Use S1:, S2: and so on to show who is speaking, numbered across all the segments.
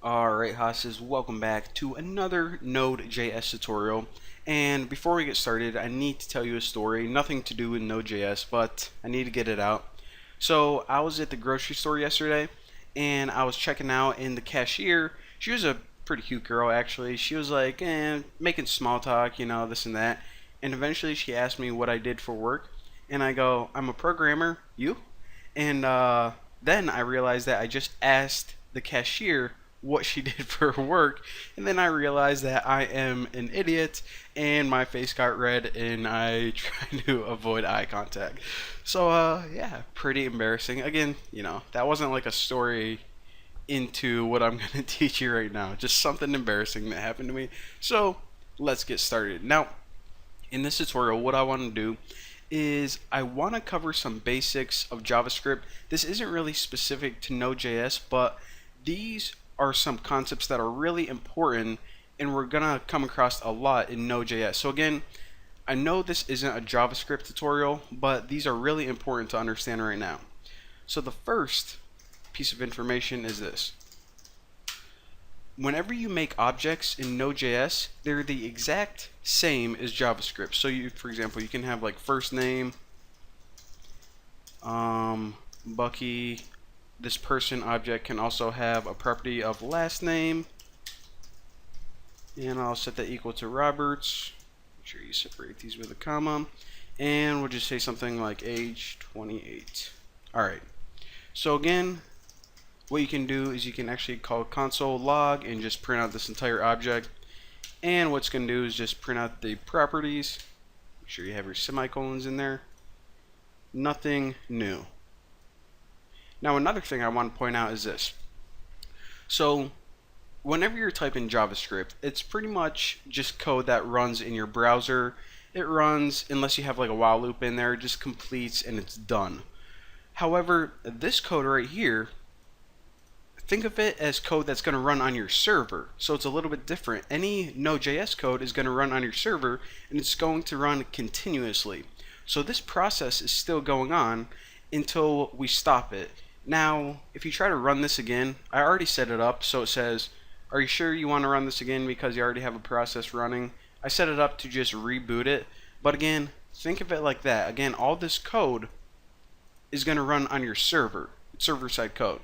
S1: Alright, Hosses, welcome back to another Node.js tutorial. And before we get started, I need to tell you a story. Nothing to do with Node.js, but I need to get it out. So, I was at the grocery store yesterday, and I was checking out, and the cashier, she was a pretty cute girl actually. She was like, making small talk, this and that. And eventually she asked me what I did for work, and I go, I'm a programmer, you? And then I realized that I just asked the cashier what she did for work, and then I realized that I am an idiot, and my face got red, and I tried to avoid eye contact. So, yeah, pretty embarrassing. Again, that wasn't like a story into what I'm going to teach you right now, just something embarrassing that happened to me. So, let's get started. Now, in this tutorial, what I want to do is I want to cover some basics of JavaScript. This isn't really specific to Node.js, but these are some concepts that are really important and we're going to come across a lot in Node.js. So again, I know this isn't a JavaScript tutorial, but these are really important to understand right now. So the first piece of information is this. Whenever you make objects in Node.js, they're the exact same as JavaScript. So for example, you can have like first name, Bucky. This person object can also have a property of last name, and I'll set that equal to Roberts. Make sure you separate these with a comma, and we'll just say something like age 28. Alright, so again, what you can do is you can actually call console log and just print out this entire object, and what's going to do is just print out the properties. Make sure you have your semicolons in there. Nothing new. Now another thing I want to point out is this. So whenever you're typing JavaScript, it's pretty much just code that runs in your browser. It runs, unless you have like a while loop in there, it just completes and it's done. However, this code right here, think of it as code that's going to run on your server. So it's a little bit different. Any Node.js code is going to run on your server and it's going to run continuously. So this process is still going on until we stop it. Now, if you try to run this again, I already set it up, so it says, are you sure you want to run this again because you already have a process running? I set it up to just reboot it, but again, think of it like that. Again, all this code is going to run on your server. It's server-side code.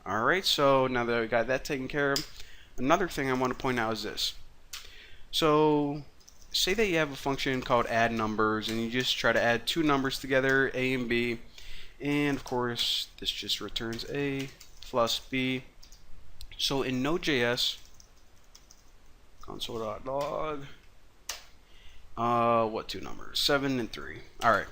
S1: Alright, so now that we got that taken care of, another thing I want to point out is this. So, say that you have a function called add numbers, and you just try to add two numbers together, A and B, and of course this just returns A plus B. So in Node.js, console.log, what two numbers? 7 and 3. Alright.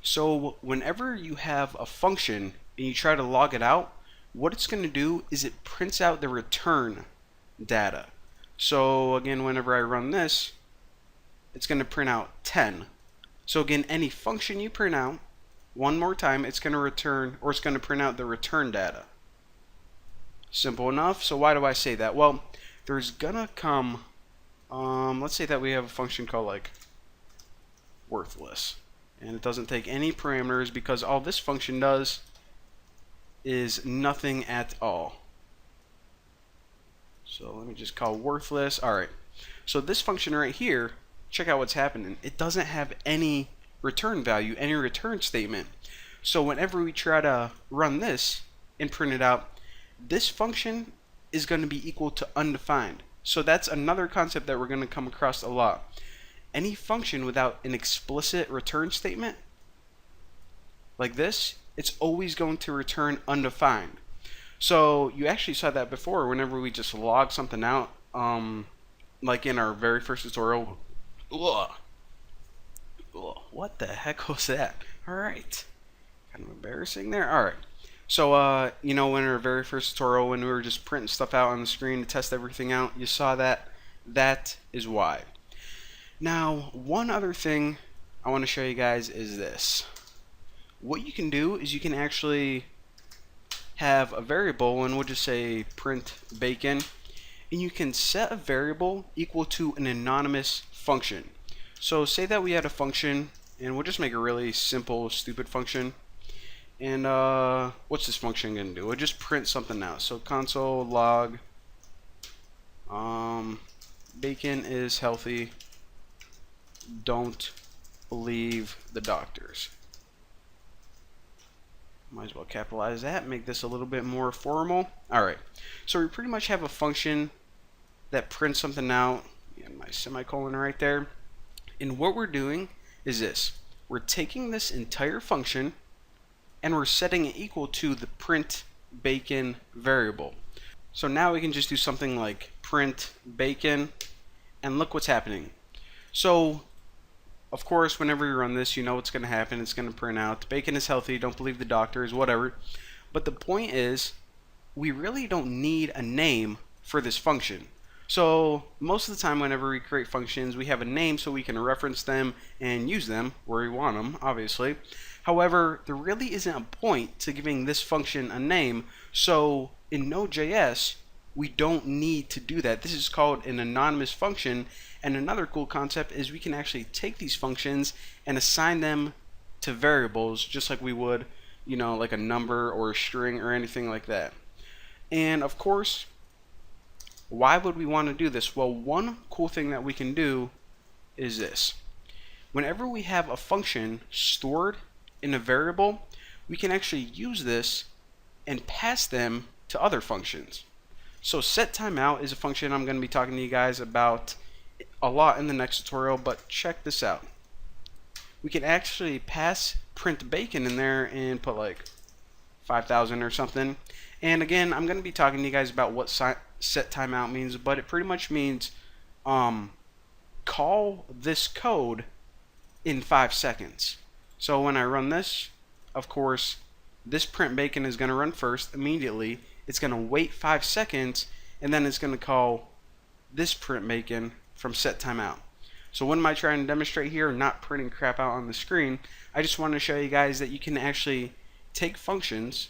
S1: So whenever you have a function and you try to log it out, what it's going to do is it prints out the return data. So again, whenever I run this, it's going to print out 10. So again, any function you print out, one more time, it's going to return, or it's going to print out the return data. Simple enough. So why do I say that? Well, there's going to come, let's say that we have a function called like worthless. And it doesn't take any parameters because all this function does is nothing at all. So let me just call worthless. Alright, so this function right here, check out what's happening. It doesn't have any return value, any return statement. So whenever we try to run this and print it out, this function is going to be equal to undefined. So that's another concept that we're going to come across a lot. Any function without an explicit return statement, like this, it's always going to return undefined. So you actually saw that before whenever we just log something out, like in our very first tutorial. Ugh. What the heck was that? Alright. Kind of embarrassing there. Alright. So, in our very first tutorial when we were just printing stuff out on the screen to test everything out, you saw that. That is why. Now, one other thing I want to show you guys is this. What you can do is you can actually have a variable, and we'll just say print bacon, and you can set a variable equal to an anonymous function. So say that we had a function, and we'll just make a really simple, stupid function, And what's this function gonna do? It'll just print something out. So console log bacon is healthy. Don't believe the doctors. Might as well capitalize that, make this a little bit more formal. Alright, so we pretty much have a function that prints something out. And my semicolon right there. And what we're doing is this. We're taking this entire function and we're setting it equal to the print bacon variable. So now we can just do something like print bacon, and look what's happening. So of course, whenever you run this, you know what's going to happen. It's going to print out bacon is healthy, don't believe the doctors, whatever. But the point is, we really don't need a name for this function. So most of the time whenever we create functions, we have a name so we can reference them and use them where we want them, obviously. However, there really isn't a point to giving this function a name. So in Node.js, we don't need to do that. This is called an anonymous function. And another cool concept is we can actually take these functions and assign them to variables just like we would, you know, like a number or a string or anything like that. And of course, why would we want to do this? Well, one cool thing that we can do is this. Whenever we have a function stored in a variable, we can actually use this and pass them to other functions. So set timeout is a function I'm going to be talking to you guys about a lot in the next tutorial, but check this out. We can actually pass print bacon in there and put like 5,000 or something. And again, I'm going to be talking to you guys about what set timeout means, but it pretty much means call this code in 5 seconds. So when I run this, of course, this print bacon is going to run first immediately. It's going to wait 5 seconds, and then it's going to call this print bacon from set timeout. So what am I trying to demonstrate here? Not printing crap out on the screen. I just want to show you guys that you can actually take functions,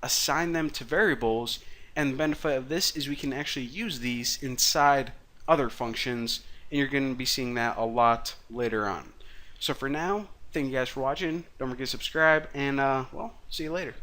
S1: assign them to variables, and the benefit of this is we can actually use these inside other functions, and you're going to be seeing that a lot later on. So for now, thank you guys for watching. Don't forget to subscribe, and well, see you later.